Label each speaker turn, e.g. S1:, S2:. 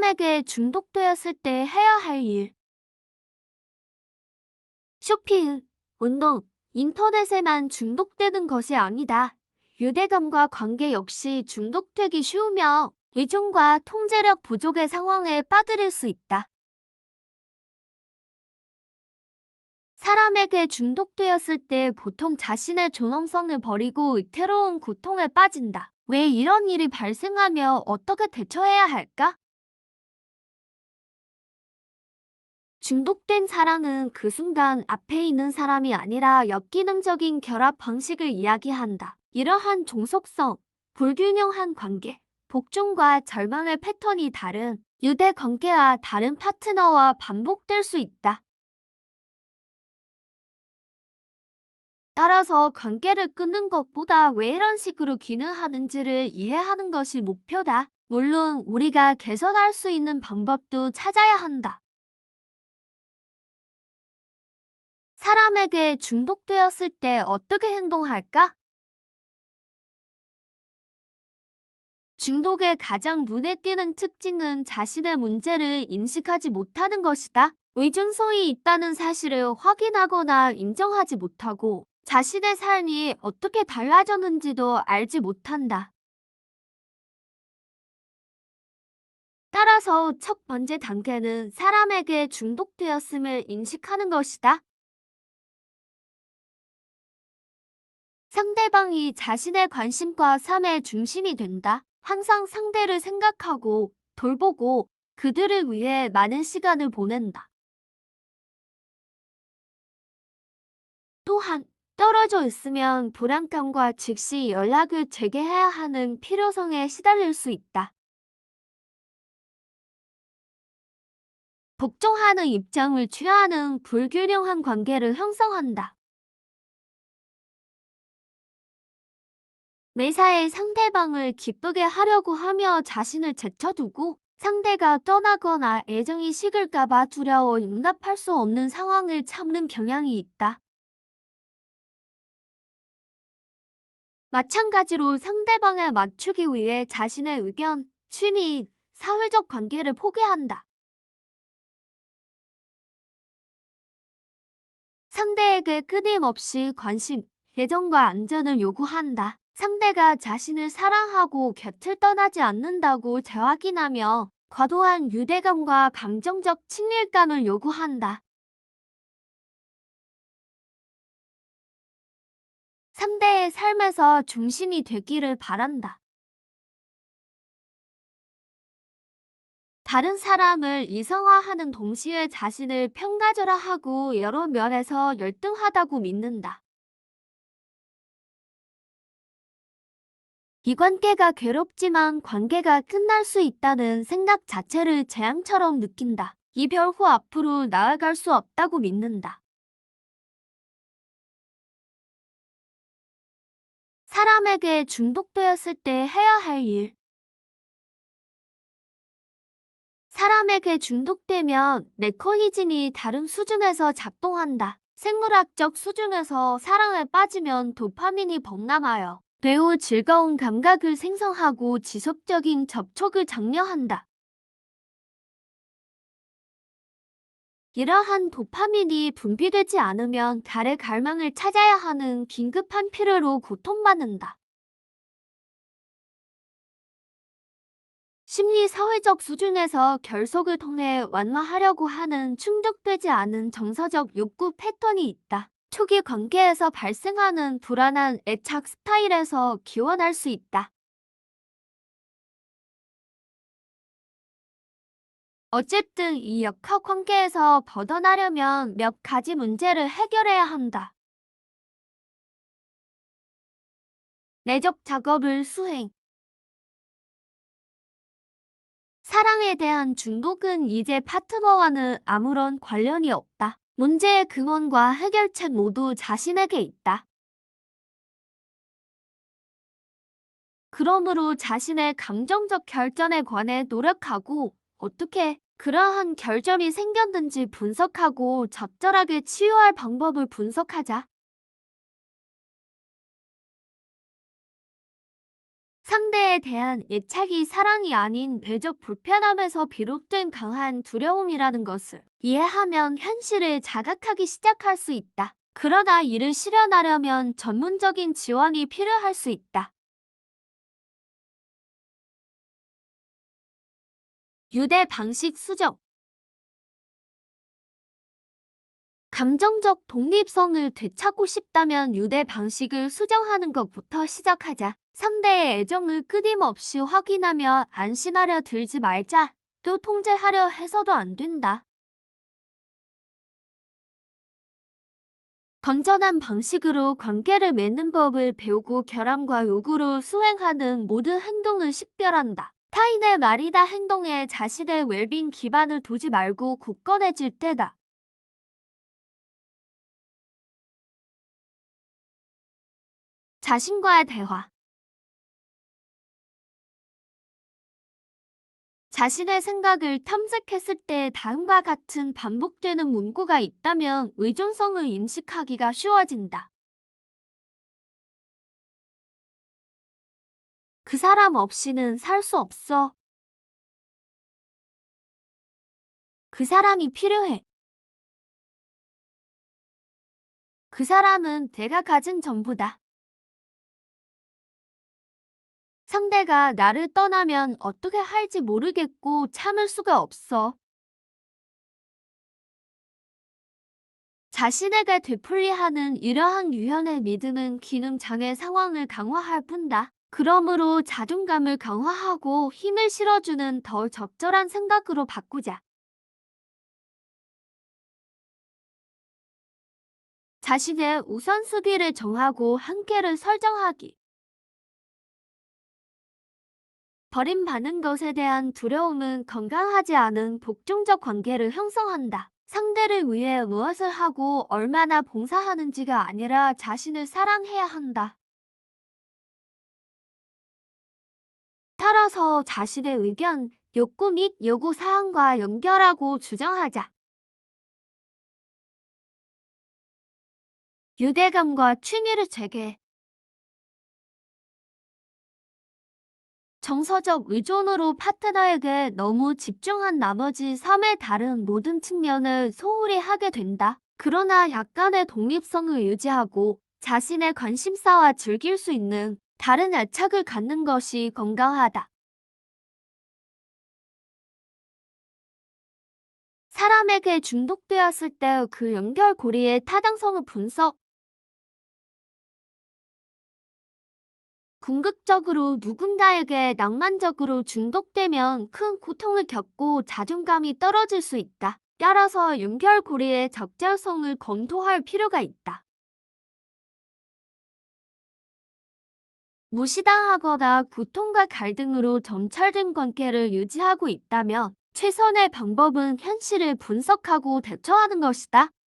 S1: 사람에게 중독되었을 때 해야 할 일. 쇼핑, 운동, 인터넷에만 중독되는 것이 아니다. 유대감과 관계 역시 중독되기 쉬우며 의존과 통제력 부족의 상황에 빠뜨릴 수 있다. 사람에게 중독되었을 때 보통 자신의 존엄성을 버리고 위태로운 고통에 빠진다. 왜 이런 일이 발생하며 어떻게 대처해야 할까? 중독된 사랑은 그 순간 앞에 있는 사람이 아니라 역기능적인 결합 방식을 이야기한다. 이러한 종속성, 불균형한 관계, 복종과 절망의 패턴이 다른 유대 관계와 다른 파트너와 반복될 수 있다. 따라서 관계를 끊는 것보다 왜 이런 식으로 기능하는지를 이해하는 것이 목표다. 물론 우리가 개선할 수 있는 방법도 찾아야 한다. 사람에게 중독되었을 때 어떻게 행동할까? 중독의 가장 눈에 띄는 특징은 자신의 문제를 인식하지 못하는 것이다. 의존성이 있다는 사실을 확인하거나 인정하지 못하고 자신의 삶이 어떻게 달라졌는지도 알지 못한다. 따라서 첫 번째 단계는 사람에게 중독되었음을 인식하는 것이다. 상대방이 자신의 관심과 삶의 중심이 된다. 항상 상대를 생각하고 돌보고 그들을 위해 많은 시간을 보낸다. 또한 떨어져 있으면 불안감과 즉시 연락을 재개해야 하는 필요성에 시달릴 수 있다. 복종하는 입장을 취하는 불균형한 관계를 형성한다. 매사에 상대방을 기쁘게 하려고 하며 자신을 제쳐두고 상대가 떠나거나 애정이 식을까봐 두려워 용납할 수 없는 상황을 참는 경향이 있다. 마찬가지로 상대방에 맞추기 위해 자신의 의견, 취미, 사회적 관계를 포기한다. 상대에게 끊임없이 관심, 애정과 안전을 요구한다. 상대가 자신을 사랑하고 곁을 떠나지 않는다고 재확인하며 과도한 유대감과 감정적 친밀감을 요구한다. 상대의 삶에서 중심이 되기를 바란다. 다른 사람을 이성화하는 동시에 자신을 평가절하하고 여러 면에서 열등하다고 믿는다. 이 관계가 괴롭지만 관계가 끝날 수 있다는 생각 자체를 재앙처럼 느낀다. 이별 후 앞으로 나아갈 수 없다고 믿는다. 사람에게 중독되었을 때 해야 할 일. 사람에게 중독되면 메커니즘이 다른 수준에서 작동한다. 생물학적 수준에서 사랑에 빠지면 도파민이 범람하여 매우 즐거운 감각을 생성하고 지속적인 접촉을 장려한다. 이러한 도파민이 분비되지 않으면 달의 갈망을 찾아야 하는 긴급한 필요로 고통받는다. 심리 사회적 수준에서 결속을 통해 완화하려고 하는 충족되지 않은 정서적 욕구 패턴이 있다. 초기 관계에서 발생하는 불안한 애착 스타일에서 기원할 수 있다. 어쨌든 이 역학 관계에서 벗어나려면 몇 가지 문제를 해결해야 한다. 내적 작업을 수행. 사랑에 대한 중독은 이제 파트너와는 아무런 관련이 없다. 문제의 근원과 해결책 모두 자신에게 있다. 그러므로 자신의 감정적 결점에 관해 노력하고 어떻게 그러한 결점이 생겼는지 분석하고 적절하게 치유할 방법을 분석하자. 상대에 대한 애착이 사랑이 아닌 내적 불편함에서 비롯된 강한 두려움이라는 것을 이해하면 현실을 자각하기 시작할 수 있다. 그러나 이를 실현하려면 전문적인 지원이 필요할 수 있다. 유대 방식 수정. 감정적 독립성을 되찾고 싶다면 유대 방식을 수정하는 것부터 시작하자. 상대의 애정을 끊임없이 확인하며 안심하려 들지 말자. 또 통제하려 해서도 안 된다. 건전한 방식으로 관계를 맺는 법을 배우고 결함과 요구를 수행하는 모든 행동을 식별한다. 타인의 말이나 행동에 자신의 웰빙 기반을 두지 말고 굳건해질 때다. 자신과의 대화. 자신의 생각을 탐색했을 때 다음과 같은 반복되는 문구가 있다면 의존성을 인식하기가 쉬워진다. 그 사람 없이는 살 수 없어. 그 사람이 필요해. 그 사람은 내가 가진 전부다. 상대가 나를 떠나면 어떻게 할지 모르겠고 참을 수가 없어. 자신에게 되풀이하는 이러한 유형의 믿음은 기능 장애 상황을 강화할 뿐다. 그러므로 자존감을 강화하고 힘을 실어주는 더 적절한 생각으로 바꾸자. 자신의 우선순위를 정하고 한계를 설정하기. 버림받는 것에 대한 두려움은 건강하지 않은 복종적 관계를 형성한다. 상대를 위해 무엇을 하고 얼마나 봉사하는지가 아니라 자신을 사랑해야 한다. 따라서 자신의 의견, 욕구 및 요구 사항과 연결하고 주장하자. 유대감과 취미를 재개. 정서적 의존으로 파트너에게 너무 집중한 나머지 삶의 다른 모든 측면을 소홀히 하게 된다. 그러나 약간의 독립성을 유지하고 자신의 관심사와 즐길 수 있는 다른 애착을 갖는 것이 건강하다. 사람에게 중독되었을 때 그 연결고리의 타당성을 분석. 궁극적으로 누군가에게 낭만적으로 중독되면 큰 고통을 겪고 자존감이 떨어질 수 있다. 따라서 연결고리의 적절성을 검토할 필요가 있다. 무시당하거나 고통과 갈등으로 점철된 관계를 유지하고 있다면 최선의 방법은 현실을 분석하고 대처하는 것이다.